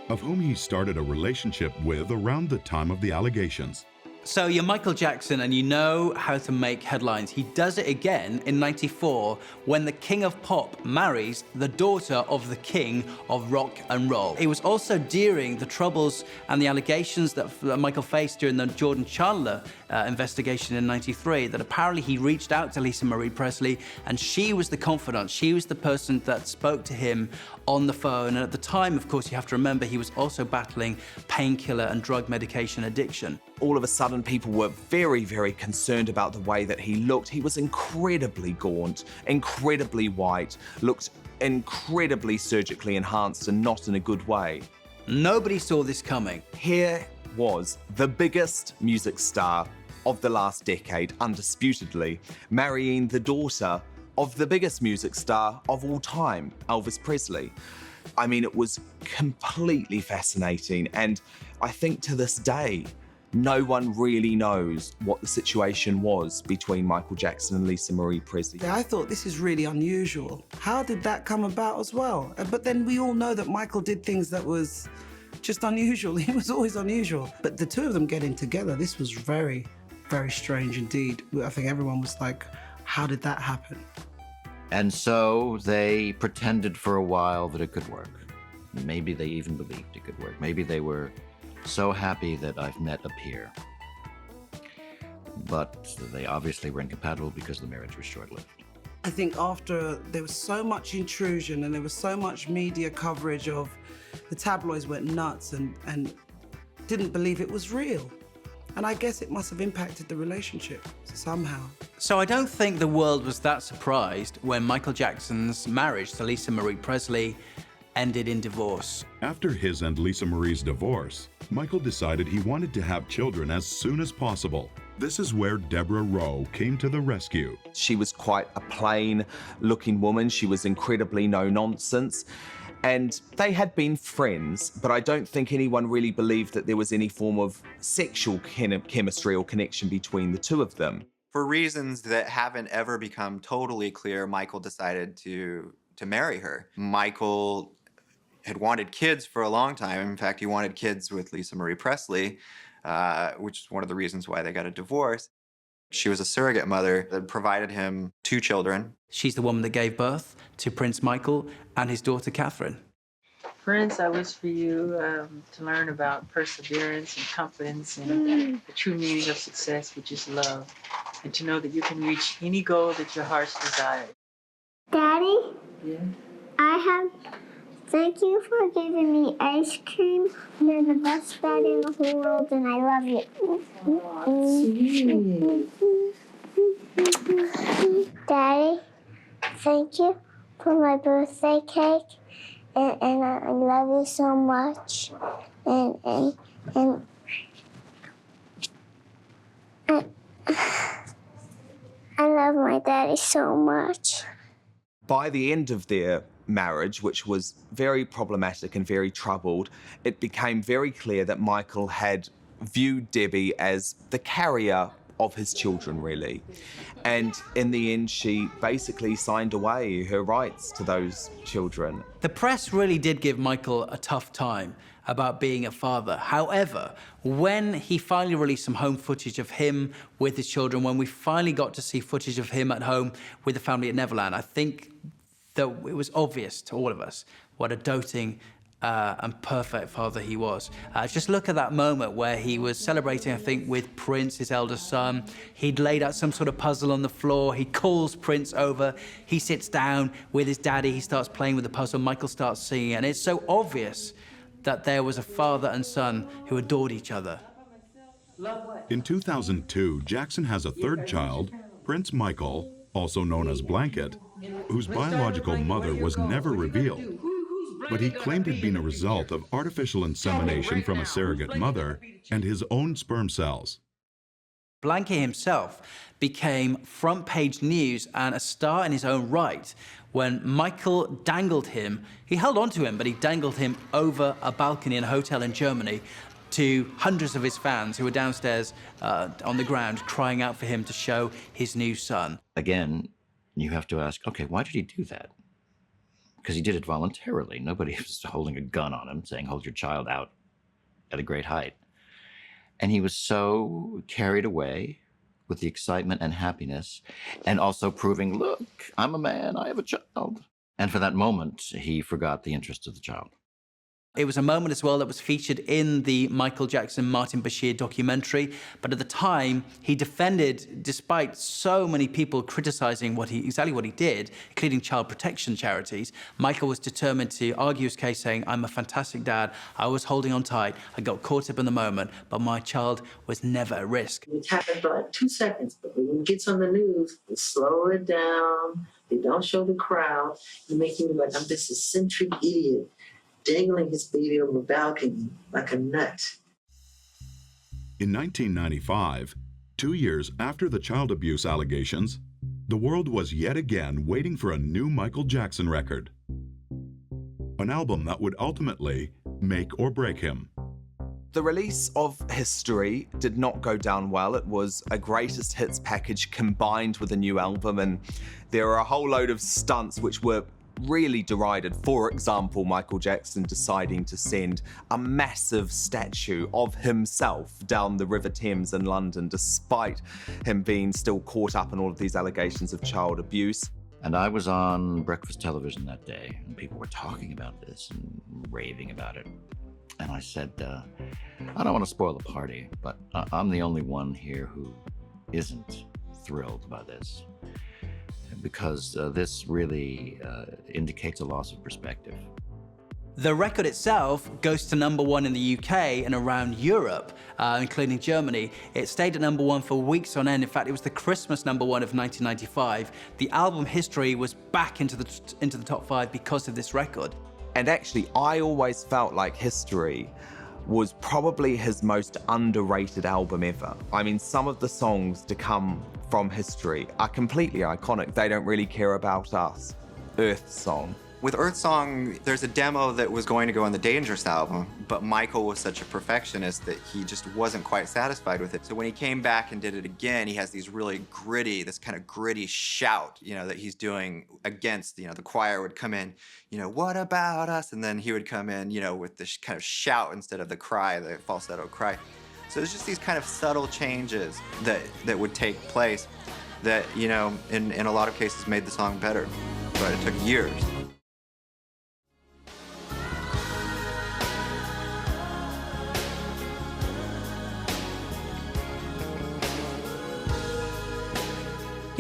Speaker 5: of whom he started a relationship with around the time of the allegations.
Speaker 2: So you're Michael Jackson and you know how to make headlines. He does it again in '94 when the king of pop marries the daughter of the king of rock and roll. It was also during the troubles and the allegations that Michael faced during the Jordan Chandler investigation in '93 that apparently he reached out to Lisa Marie Presley and she was the confidant. She was the person that spoke to him on the phone. And at the time, of course, you have to remember he was also battling painkiller and drug medication addiction.
Speaker 7: All of a sudden, people were very, very concerned about the way that he looked. He was incredibly gaunt, incredibly white, looked incredibly surgically enhanced and not in a good way.
Speaker 2: Nobody saw this coming.
Speaker 7: Here was the biggest music star of the last decade, undisputedly, marrying the daughter of the biggest music star of all time, Elvis Presley. I mean, it was completely fascinating. And I think to this day, No one really knows what the situation was between Michael Jackson and Lisa Marie Presley.
Speaker 4: Yeah, I thought this is really unusual. How did that come about as well? But then we all know that Michael did things that was just unusual. He was always unusual. But the two of them getting together, this was very, very strange indeed. I think everyone was like, how did that happen?
Speaker 1: And so they pretended for a while that it could work. Maybe they even believed it could work. Maybe they were so happy that I've met a peer. But they obviously were incompatible because the marriage was short-lived.
Speaker 4: I think after there was so much intrusion and there was so much media coverage of, the tabloids went nuts and didn't believe it was real. And I guess it must have impacted the relationship somehow.
Speaker 2: So I don't think the world was that surprised when Michael Jackson's marriage to Lisa Marie Presley ended in divorce.
Speaker 5: After his and Lisa Marie's divorce, Michael decided he wanted to have children as soon as possible. This is where Deborah Rowe came to the rescue.
Speaker 7: She was quite a plain-looking woman. She was incredibly no-nonsense. And they had been friends, but I don't think anyone really believed that there was any form of sexual chemistry or connection between the two of them.
Speaker 3: For reasons that haven't ever become totally clear, Michael decided to marry her. Michael had wanted kids for a long time. In fact, he wanted kids with Lisa Marie Presley, which is one of the reasons why they got a divorce. She was a surrogate mother that provided him 2 children.
Speaker 2: She's the woman that gave birth to Prince Michael and his daughter Catherine.
Speaker 6: Prince, I wish for you to learn about perseverance and confidence and the true meaning of success, which is love, and to know that you can reach any goal that your heart's desire.
Speaker 9: Daddy,
Speaker 6: Yeah?
Speaker 9: thank you for giving me ice cream. You're the best dad in the whole world, and I love you. Daddy, thank you for my birthday cake, and I love you so much. And I love my daddy so much.
Speaker 7: By the end of their marriage, which was very problematic and very troubled, it became very clear that Michael had viewed Debbie as the carrier of his children, really. And in the end, she basically signed away her rights to those children.
Speaker 2: The press really did give Michael a tough time about being a father. However, when he finally released some home footage of him with his children, when we finally got to see footage of him at home with the family at Neverland, I think that it was obvious to all of us what a doting and perfect father he was. Just look at that moment where he was celebrating, I think, with Prince, his eldest son. He'd laid out some sort of puzzle on the floor. He calls Prince over. He sits down with his daddy. He starts playing with the puzzle. Michael starts singing. And it's so obvious that there was a father and son who adored each other.
Speaker 5: In 2002, Jackson has a third child, Prince Michael, also known as Blanket, whose biological mother was never revealed. But he claimed it had been a result of artificial insemination from a surrogate mother and his own sperm cells.
Speaker 2: Blanket himself became front-page news and a star in his own right when Michael dangled him. He held on to him, but he dangled him over a balcony in a hotel in Germany to hundreds of his fans who were downstairs on the ground crying out for him to show his new son.
Speaker 1: Again, you have to ask, okay, why did he do that? Because he did it voluntarily. Nobody was holding a gun on him saying, hold your child out at a great height. And he was so carried away with the excitement and happiness, and also proving, look, I'm a man, I have a child. And for that moment, he forgot the interest of the child.
Speaker 2: It was a moment as well that was featured in the Michael Jackson, Martin Bashir documentary. But at the time, he defended, despite so many people criticizing exactly what he did, including child protection charities, Michael was determined to argue his case, saying, I'm a fantastic dad. I was holding on tight. I got caught up in the moment, but my child was never at risk.
Speaker 6: It happened for like 2 seconds, but when it gets on the news, they slow it down. They don't show the crowd. They make you look like I'm this eccentric idiot dangling his baby over a balcony like a nut.
Speaker 5: In 1995, 2 years after the child abuse allegations, the world was yet again waiting for a new Michael Jackson record. An album that would ultimately make or break him.
Speaker 7: The release of History did not go down well. It was a greatest hits package combined with a new album, and there are a whole load of stunts which were really derided. For example, Michael Jackson deciding to send a massive statue of himself down the River Thames in London, despite him being still caught up in all of these allegations of child abuse.
Speaker 1: And I was on breakfast television that day, and people were talking about this and raving about it. And I said, I don't want to spoil the party, but I'm the only one here who isn't thrilled by this, because this really indicates a loss of perspective.
Speaker 2: The record itself goes to #1 in the UK and around Europe, including Germany. It stayed at #1 for weeks on end. In fact, it was the Christmas #1 of 1995. The album History was back into the top 5 because of this record.
Speaker 7: And actually, I always felt like History was probably his most underrated album ever. I mean, some of the songs to come from History are completely iconic. They Don't Really Care About Us, Earth Song.
Speaker 3: With Earth Song, there's a demo that was going to go on the Dangerous album, but Michael was such a perfectionist that he just wasn't quite satisfied with it. So when he came back and did it again, he has this kind of gritty shout, that he's doing against, the choir would come in, what about us? And then he would come in, with this kind of shout instead of the cry, the falsetto cry. So it's just these kind of subtle changes that would take place that, in a lot of cases made the song better, but it took years.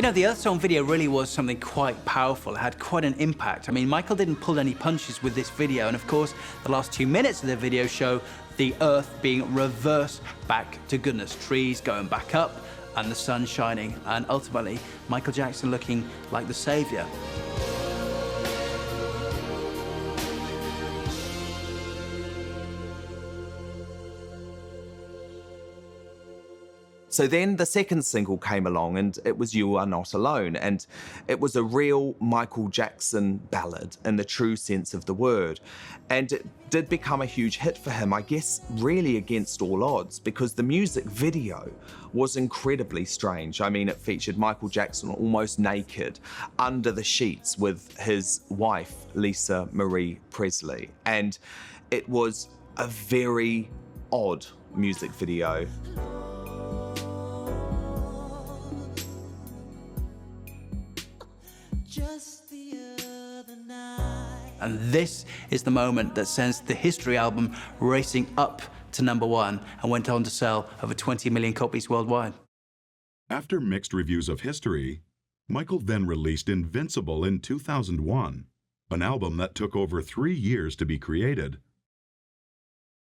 Speaker 2: The Earth Song video really was something quite powerful. It had quite an impact. I mean, Michael didn't pull any punches with this video, and of course, the last 2 minutes of the video show the Earth being reversed back to goodness, trees going back up, and the sun shining, and ultimately, Michael Jackson looking like the savior.
Speaker 7: So then the second single came along, and it was You Are Not Alone, and it was a real Michael Jackson ballad in the true sense of the word. And it did become a huge hit for him, I guess really against all odds, because the music video was incredibly strange. I mean, it featured Michael Jackson almost naked under the sheets with his wife, Lisa Marie Presley. And it was a very odd music video.
Speaker 2: And this is the moment that sends the History album racing up to #1 and went on to sell over 20 million copies worldwide.
Speaker 5: After mixed reviews of History, Michael then released Invincible in 2001, an album that took over 3 years to be created.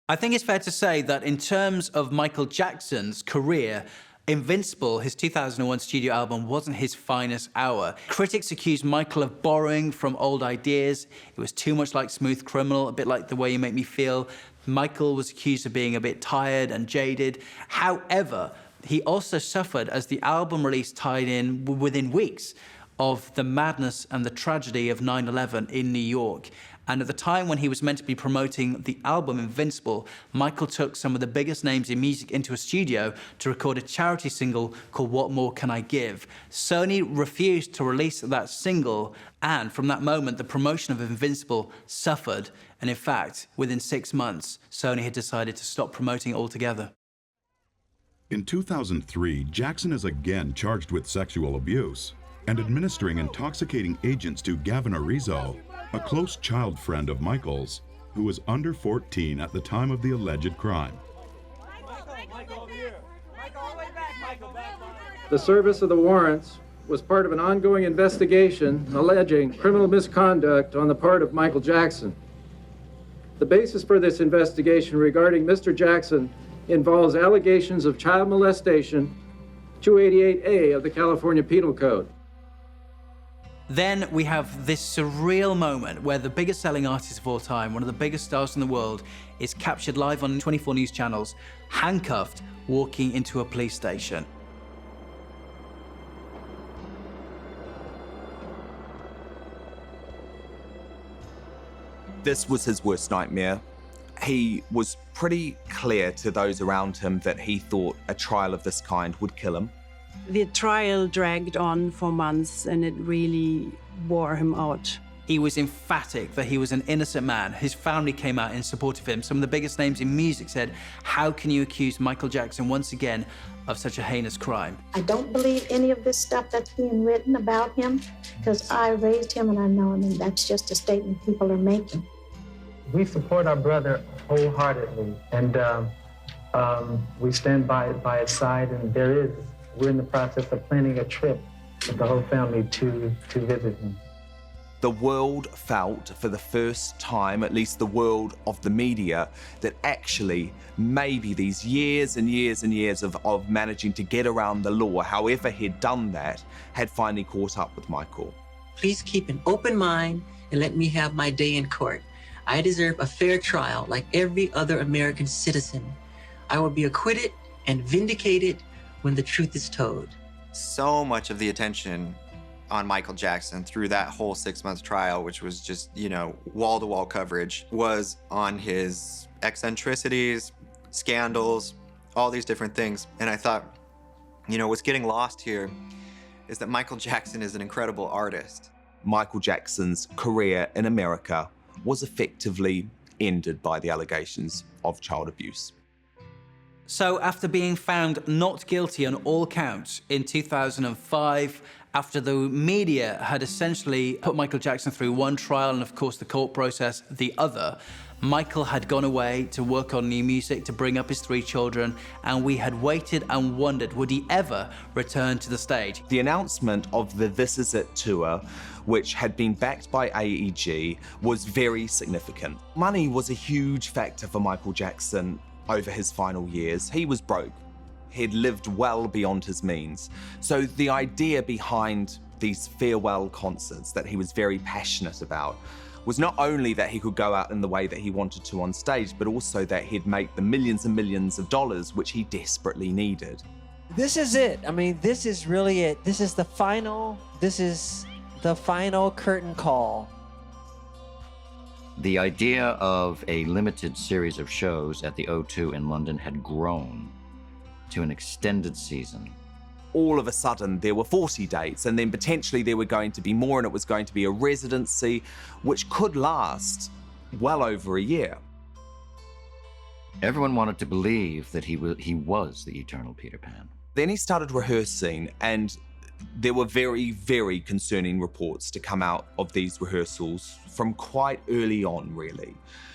Speaker 2: I think it's fair to say that in terms of Michael Jackson's career, Invincible, his 2001 studio album, wasn't his finest hour. Critics accused Michael of borrowing from old ideas. It was too much like Smooth Criminal, a bit like The Way You Make Me Feel. Michael was accused of being a bit tired and jaded. However, he also suffered as the album release tied in within weeks of the madness and the tragedy of 9/11 in New York. And at the time when he was meant to be promoting the album Invincible, Michael took some of the biggest names in music into a studio to record a charity single called What More Can I Give? Sony refused to release that single, and from that moment, the promotion of Invincible suffered. And in fact, within 6 months, Sony had decided to stop promoting it altogether.
Speaker 5: In 2003, Jackson is again charged with sexual abuse and administering intoxicating agents to Gavin Arizo, a close child friend of Michael's, who was under 14 at the time of the alleged crime.
Speaker 13: The service of the warrants was part of an ongoing investigation alleging criminal misconduct on the part of Michael Jackson. The basis for this investigation regarding Mr. Jackson involves allegations of child molestation, 288A of the California Penal Code.
Speaker 2: Then we have this surreal moment where the biggest selling artist of all time, one of the biggest stars in the world, is captured live on 24 news channels, handcuffed, walking into a police station.
Speaker 7: This was his worst nightmare. He was pretty clear to those around him that he thought a trial of this kind would kill him.
Speaker 14: The trial dragged on for months and it really wore him out.
Speaker 2: He was emphatic that he was an innocent man. His family came out in support of him. Some of the biggest names in music said, how can you accuse Michael Jackson once again of such a heinous crime?
Speaker 15: I don't believe any of this stuff that's being written about him because I raised him and I know him, and that's just a statement people are making.
Speaker 13: We support our brother wholeheartedly, and we stand by his side, and we're in the process of planning a trip with the whole family to visit him.
Speaker 7: The world felt for the first time, at least the world of the media, that actually maybe these years and years and years of managing to get around the law, however he'd done that, had finally caught up with Michael.
Speaker 6: Please keep an open mind and let me have my day in court. I deserve a fair trial like every other American citizen. I will be acquitted and vindicated when the truth is told. So much of the attention on Michael Jackson through that whole 6-month trial, which was just, wall-to-wall coverage, was on his eccentricities, scandals, all these different things. And I thought, what's getting lost here is that Michael Jackson is an incredible artist.
Speaker 7: Michael Jackson's career in America was effectively ended by the allegations of child abuse.
Speaker 2: So after being found not guilty on all counts in 2005, after the media had essentially put Michael Jackson through one trial and of course the court process the other, Michael had gone away to work on new music, to bring up his 3 children, and we had waited and wondered, would he ever return to the stage?
Speaker 7: The announcement of the This Is It tour, which had been backed by AEG, was very significant. Money was a huge factor for Michael Jackson over his final years. He was broke. He'd lived well beyond his means. So the idea behind these farewell concerts that he was very passionate about was not only that he could go out in the way that he wanted to on stage, but also that he'd make the millions and millions of dollars which he desperately needed.
Speaker 16: This is it. I mean, this is really it. This is the final curtain call.
Speaker 1: The idea of a limited series of shows at the O2 in London had grown to an extended season.
Speaker 7: All of a sudden, there were 40 dates, and then potentially there were going to be more, and it was going to be a residency, which could last well over a year.
Speaker 1: Everyone wanted to believe that he was the eternal Peter Pan.
Speaker 7: Then he started rehearsing, and there were very, very concerning reports to come out of these rehearsals from quite early on, really.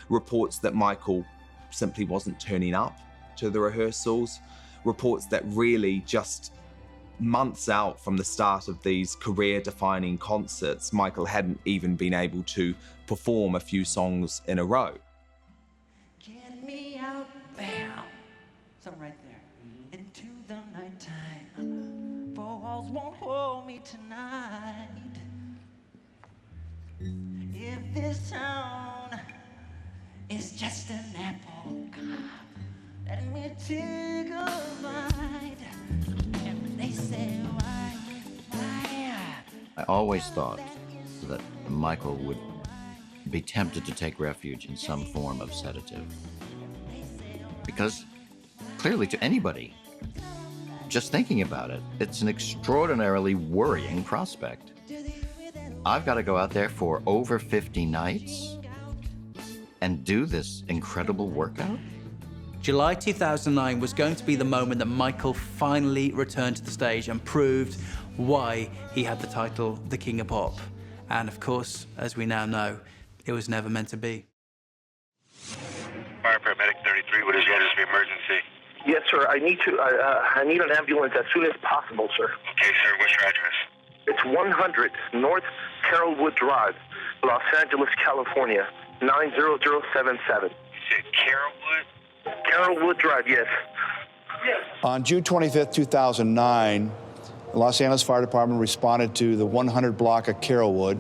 Speaker 7: Reports that Michael simply wasn't turning up to the rehearsals. Reports that really just months out from the start of these career-defining concerts, Michael hadn't even been able to perform a few songs in a row.
Speaker 8: Get me out, bam. Something right there. Into the nighttime. Four walls won't hold me tonight. If this town is just an apple cart, let me take a bite. And they say, why?
Speaker 1: I always thought that Michael would be tempted to take refuge in some form of sedative. Because clearly to anybody, just thinking about it, it's an extraordinarily worrying prospect. I've got to go out there for over 50 nights and do this incredible workout?
Speaker 2: July 2009 was going to be the moment that Michael finally returned to the stage and proved why he had the title The King of Pop. And of course, as we now know, it was never meant to be.
Speaker 17: Fire paramedic 33, what is your address of emergency?
Speaker 18: Yes, sir. I need an ambulance as soon as possible, sir.
Speaker 17: Okay, sir. What's your address?
Speaker 18: It's 100 North Carrollwood Drive, Los Angeles, California, 90077.
Speaker 17: You said Carrollwood?
Speaker 18: Carrollwood Drive, yes.
Speaker 19: On June 25th, 2009, the Los Angeles Fire Department responded to the 100 block of Carrollwood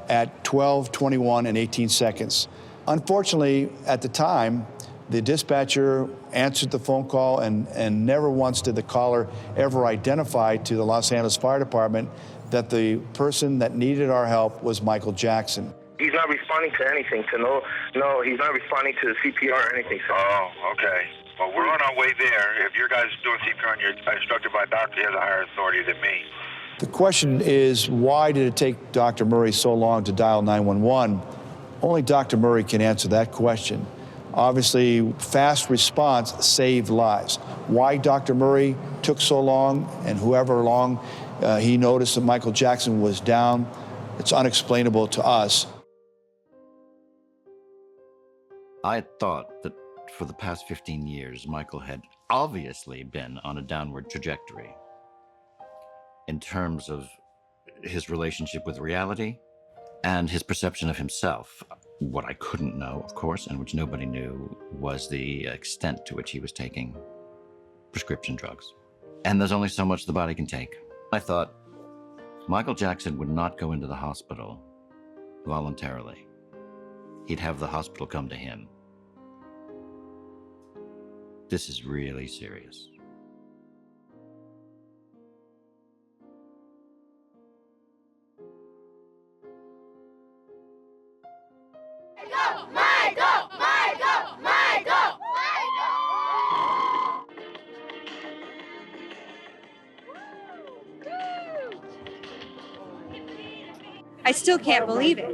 Speaker 19: at 12:21 and 18 seconds. Unfortunately, at the time, the dispatcher answered the phone call and never once did the caller ever identify to the Los Angeles Fire Department that the person that needed our help was Michael Jackson.
Speaker 18: He's not responding to anything. No, he's not responding to the CPR or anything. So.
Speaker 17: Oh, okay. Well, we're on our way there. If your guys are doing CPR and you're instructed by a doctor, he has a higher authority than me.
Speaker 19: The question is, why did it take Dr. Murray so long to dial 911? Only Dr. Murray can answer that question. Obviously, fast response saved lives. Why Dr. Murray took so long, and however long he noticed that Michael Jackson was down, it's unexplainable to us.
Speaker 1: I had thought that for the past 15 years, Michael had obviously been on a downward trajectory in terms of his relationship with reality and his perception of himself. What I couldn't know, of course, and which nobody knew, was the extent to which he was taking prescription drugs. And there's only so much the body can take. I thought Michael Jackson would not go into the hospital voluntarily. He'd have the hospital come to him. This is really serious.
Speaker 20: I still can't believe it.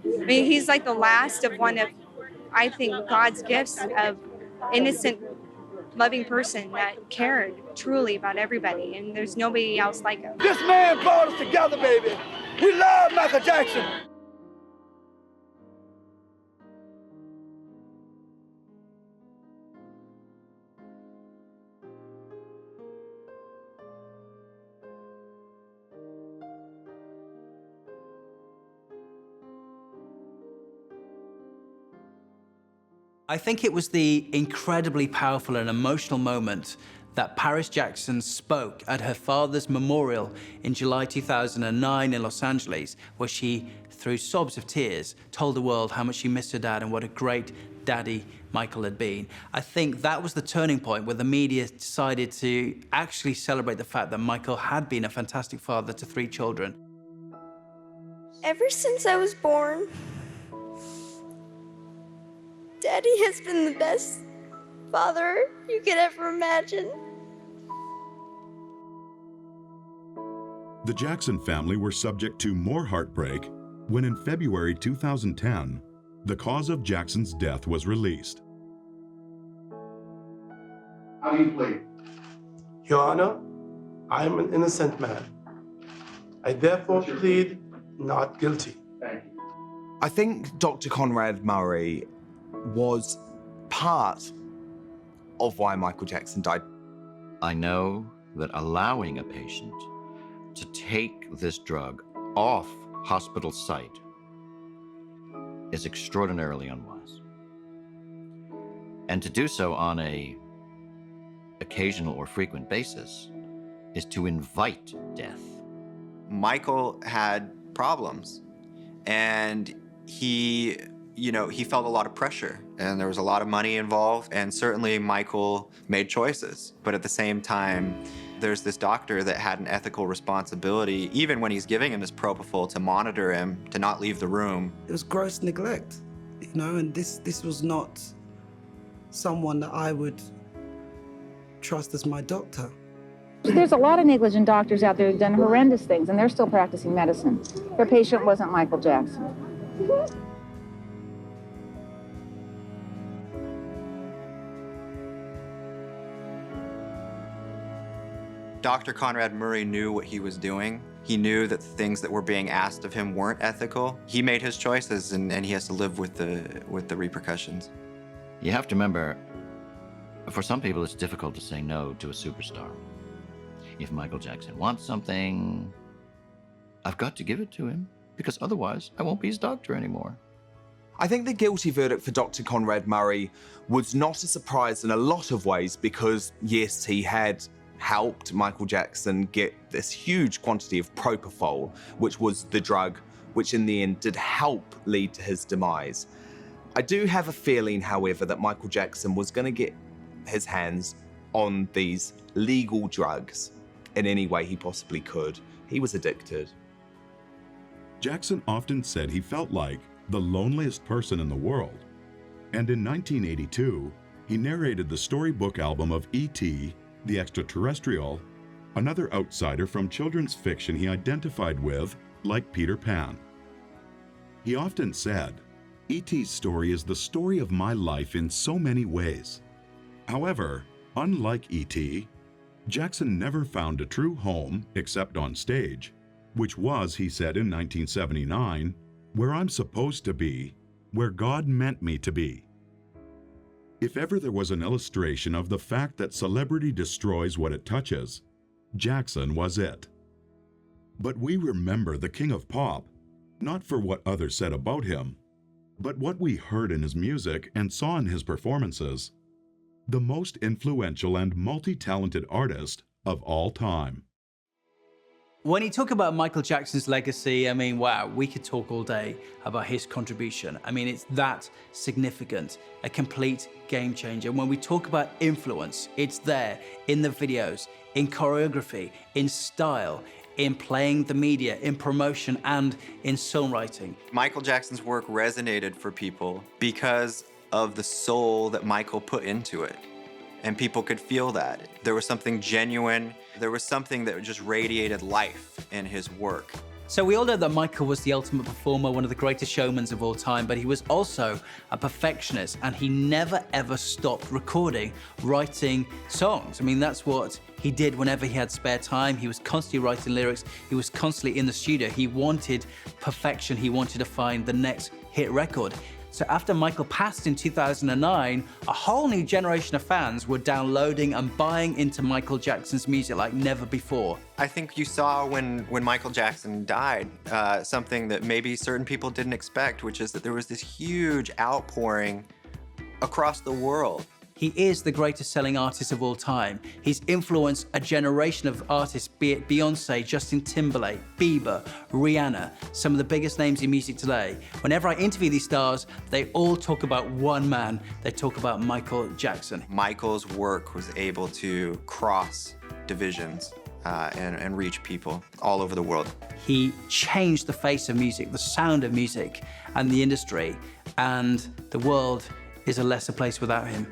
Speaker 20: I mean, he's like the last of one of, I think, God's gifts of innocent, loving person that cared truly about everybody, and there's nobody else like him.
Speaker 21: This man brought us together, baby. We love Michael Jackson.
Speaker 2: I think it was the incredibly powerful and emotional moment that Paris Jackson spoke at her father's memorial in July 2009 in Los Angeles, where she, through sobs of tears, told the world how much she missed her dad and what a great daddy Michael had been. I think that was the turning point where the media decided to actually celebrate the fact that Michael had been a fantastic father to 3 children.
Speaker 22: Ever since I was born, Daddy has been the best father you could ever imagine.
Speaker 5: The Jackson family were subject to more heartbreak when in February 2010, the cause of Jackson's death was released.
Speaker 21: How do you plead?
Speaker 23: Your Honor, I am an innocent man. I therefore plead not guilty.
Speaker 21: Thank you.
Speaker 7: I think Dr. Conrad Murray was part of why Michael Jackson died.
Speaker 1: I know that allowing a patient to take this drug off hospital site is extraordinarily unwise. And to do so on an occasional or frequent basis is to invite death.
Speaker 3: Michael had problems, and he felt a lot of pressure, and there was a lot of money involved, and certainly Michael made choices. But at the same time, there's this doctor that had an ethical responsibility, even when he's giving him this propofol, to monitor him, to not leave the room.
Speaker 4: It was gross neglect, and this was not someone that I would trust as my doctor.
Speaker 24: There's a lot of negligent doctors out there who've done horrendous things, and they're still practicing medicine. Their patient wasn't Michael Jackson.
Speaker 3: Dr. Conrad Murray knew what he was doing. He knew that the things that were being asked of him weren't ethical. He made his choices, and he has to live with the repercussions.
Speaker 1: You have to remember, for some people, it's difficult to say no to a superstar. If Michael Jackson wants something, I've got to give it to him, because otherwise I won't be his doctor anymore.
Speaker 7: I think the guilty verdict for Dr. Conrad Murray was not a surprise in a lot of ways, because yes, he had helped Michael Jackson get this huge quantity of propofol, which was the drug which in the end did help lead to his demise. I do have a feeling, however, that Michael Jackson was going to get his hands on these legal drugs in any way he possibly could. He was addicted.
Speaker 5: Jackson often said he felt like the loneliest person in the world. And in 1982, he narrated the storybook album of E.T., the Extraterrestrial, another outsider from children's fiction he identified with, like Peter Pan. He often said, E.T.'s story is the story of my life in so many ways. However, unlike E.T., Jackson never found a true home except on stage, which was, he said in 1979, where I'm supposed to be, where God meant me to be. If ever there was an illustration of the fact that celebrity destroys what it touches, Jackson was it. But we remember the King of Pop, not for what others said about him, but what we heard in his music and saw in his performances, the most influential and multi-talented artist of all time.
Speaker 2: When you talk about Michael Jackson's legacy, I mean, wow, we could talk all day about his contribution. I mean, it's that significant, a complete game changer. When we talk about influence, it's there in the videos, in choreography, in style, in playing the media, in promotion, and in songwriting.
Speaker 3: Michael Jackson's work resonated for people because of the soul that Michael put into it. And people could feel that. There was something genuine. There was something that just radiated life in his work.
Speaker 2: So we all know that Michael was the ultimate performer, one of the greatest showmen of all time, but he was also a perfectionist, and he never ever stopped recording, writing songs. I mean, that's what he did whenever he had spare time. He was constantly writing lyrics. He was constantly in the studio. He wanted perfection. He wanted to find the next hit record. So after Michael passed in 2009, a whole new generation of fans were downloading and buying into Michael Jackson's music like never before.
Speaker 3: I think you saw when Michael Jackson died, something that maybe certain people didn't expect, which is that there was this huge outpouring across the world.
Speaker 2: He is the greatest selling artist of all time. He's influenced a generation of artists, be it Beyonce, Justin Timberlake, Bieber, Rihanna, some of the biggest names in music today. Whenever I interview these stars, they all talk about one man. They talk about Michael Jackson.
Speaker 3: Michael's work was able to cross divisions and reach people all over the world.
Speaker 2: He changed the face of music, the sound of music, and the industry, and the world is a lesser place without him.